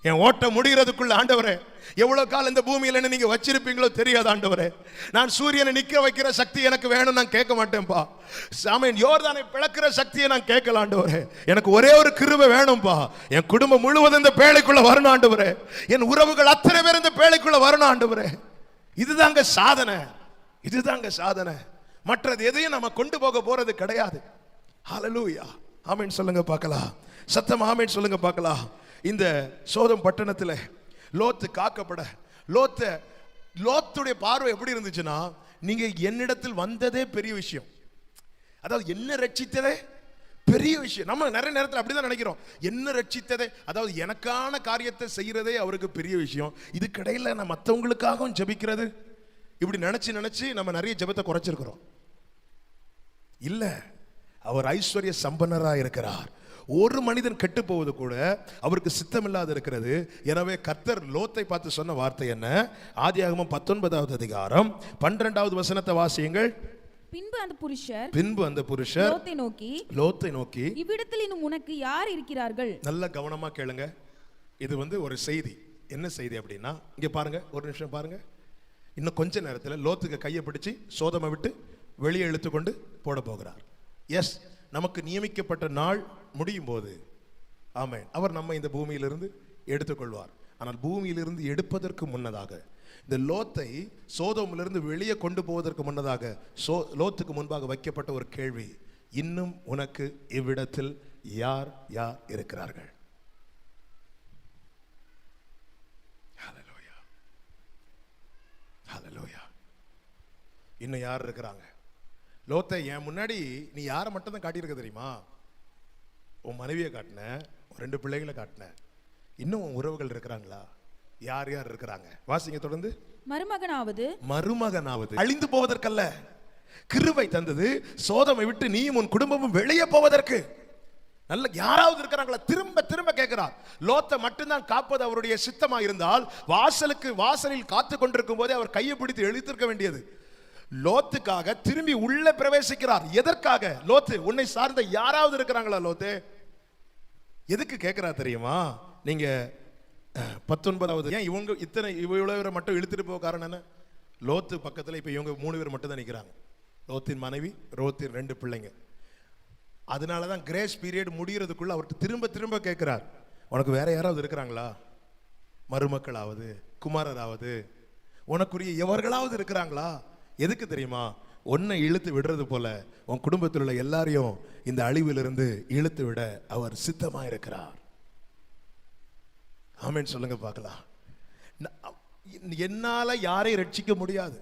என் ஓட்டம் முடிகிறதுக்குள்ள ஆண்டவரே, எவ்வளவு காலம் இந்த பூமியில நீங்க வச்சிருப்பீங்களோ தெரியாது ஆண்டவரே. நான் சூரியனை நிக்க வைக்கிற சக்தி எனக்கு வேணும் நான் கேட்க மாட்டேன்பா. ஆமென். யோர்தானை பிளக்கிற சக்தியை நான் கேட்கல ஆண்டவரே. எனக்கு ஒரே ஒரு கிருபை வேணும்பா. என் குடும்பம் முழுவதும் இந்த பேழைக்குள்ள வரணும் ஆண்டவரே. என் உறவுகள் அத்தனை பேர் இந்த பேழைக்குள்ள வரணும் ஆண்டவரே. இதுதாங்க சாதனை, இதுதாங்க சாதனை. மற்றது எதையும் நம்ம கொண்டு போக போறது கிடையாது. ஹல்லேலூயா. ஆமென் சொல்லுங்க பார்க்கலாம். சத்தம் ஆமென் சொல்லுங்க பார்க்கலாம். இந்த சோதம் பட்டணத்தில் லோத்து காக்கப்பட, லோத்துடைய பார்வை எப்படி இருந்துச்சுன்னா, நீங்க என்னிடத்தில் வந்ததே பெரிய விஷயம். அதாவது என்ன ரட்சித்ததே பெரிய விஷயம். நம்ம நிறைய நேரத்தில் அப்படிதான் நினைக்கிறோம். என்ன ரட்சித்ததே, அதாவது எனக்கான காரியத்தை செய்யறதே அவருக்கு பெரிய விஷயம். இதுக்கிடையில் நான் மற்றவங்களுக்காகவும் ஜெபிக்கிறது, இப்படி நினைச்சு நம்ம நிறைய ஜெபத்தை குறைச்சிருக்கிறோம். இல்ல, அவர் ஐஸ்வர்ய சம்பன்னராக இருக்கிறார். ஒரு மனிதன் கெட்டு போவது கூட அவருக்கு சித்தமில்லாது இருக்கிறது. எனவே கர்த்தர் லோத்தை பார்த்து சொன்ன வார்த்தை என்ன? ஆதியாகமம் 19வது அதிகாரம் 12வது வசனத்தை வாசியுங்கள். பின்பு அந்த புருஷர் லோத்தை நோக்கி இவ்விடத்தில் இன்னும் உனக்கு யார் இருக்கிறார்கள்? நல்ல கவனமா கேளுங்க. இது ஒரு செய்தி. என்ன செய்தி அப்படின்னா, இங்க பாருங்க, ஒரு நிமிஷம் பாருங்க. இன்னும் கொஞ்ச நேரத்தில் லோத்துக்கு கையை பிடிச்சு சோதமை விட்டு வெளியே இழுத்து கொண்டு போட போகிறார். எஸ், நமக்கு நியமிக்கப்பட்ட நாள் முடியும் போது ஆமென், அவர் நம்ம இந்த பூமியிலிருந்து எடுத்துக்கொள்வார். ஆனால் பூமியிலிருந்து எடுப்பதற்கு முன்னதாக, இந்த லோத்தை சோதோமிலிருந்து வெளியே கொண்டு போவதற்கு முன்னதாக லோத்துக்கு முன்பாக வைக்கப்பட்ட ஒரு கேள்வி, இன்னும் உனக்கு இவ்விடத்தில் யார் யார் இருக்கிறார்கள்? ஹல்லேலூயா, ஹல்லேலூயா. இன்னும் யார் இருக்கிறாங்க? லோத்தை, என் முன்னாடி நீ யாரை மட்டும் தான் காட்டியிருக்க தெரியுமா? உன் மனைவியை காட்டின, 2 பிள்ளைகளை காட்டின. இன்னும் உன் உறவுகள் இருக்கிறாங்களா? யார் யார் இருக்கிறாங்க? வாசிங்க தொடர்ந்து. மருமகனாவது அழிந்து போவதற்கல்ல, கிருபை தந்தது சோதமை விட்டு நீயும் உன் குடும்பமும் வெளியே போவதற்கு. நல்ல யாராவது இருக்கிறாங்களா? திரும்ப திரும்ப கேட்கிறார். லோத்தை மட்டும்தான் காப்பது அவருடைய சித்தமா இருந்தால் வாசலில் காத்து கொண்டிருக்கும் போதே அவர் கையை பிடித்து எழுத்திருக்க வேண்டியது. லோத்துக்காக திரும்பி உள்ள பிரவேசிக்கிறார். எதற்காக? லோத்து, உன்னை சார்ந்த யாராவது இருக்கிறாங்களா? லோத்து எதுக்கு கேட்கிறார் தெரியுமா? நீங்க 19வது, ஏன் இவ்வளவு பேரை மட்டும் இழுத்துட்டு போக காரணம் என்ன? லோத்து பக்கத்துல இப்ப இவங்க 3 பேர் மட்டும் தான் நிக்கிறாங்க. லோத்தின் மனைவி, லோத்தின் 2 பிள்ளைங்க. அதனாலதான் கிரேஸ் பீரியட் முடிகிறதுக்குள்ள அவர்கிட்ட திரும்ப திரும்ப கேட்கிறார், உனக்கு வேற யாராவது இருக்கிறாங்களா? மருமக்களாவது, குமாரராவது, உனக்குரிய எவர்களாவது இருக்கிறாங்களா? எதுக்கு தெரியுமா? உன்னை இழுத்து விடுறது போல உன் குடும்பத்தில் உள்ள எல்லாரையும் இந்த அழிவிலிருந்து இழுத்து விட அவர் சித்தமா இருக்கிறார். ஆமென் சொல்லுங்க பார்க்கலாம். என்னால யாரை ரட்சிக்க முடியாது.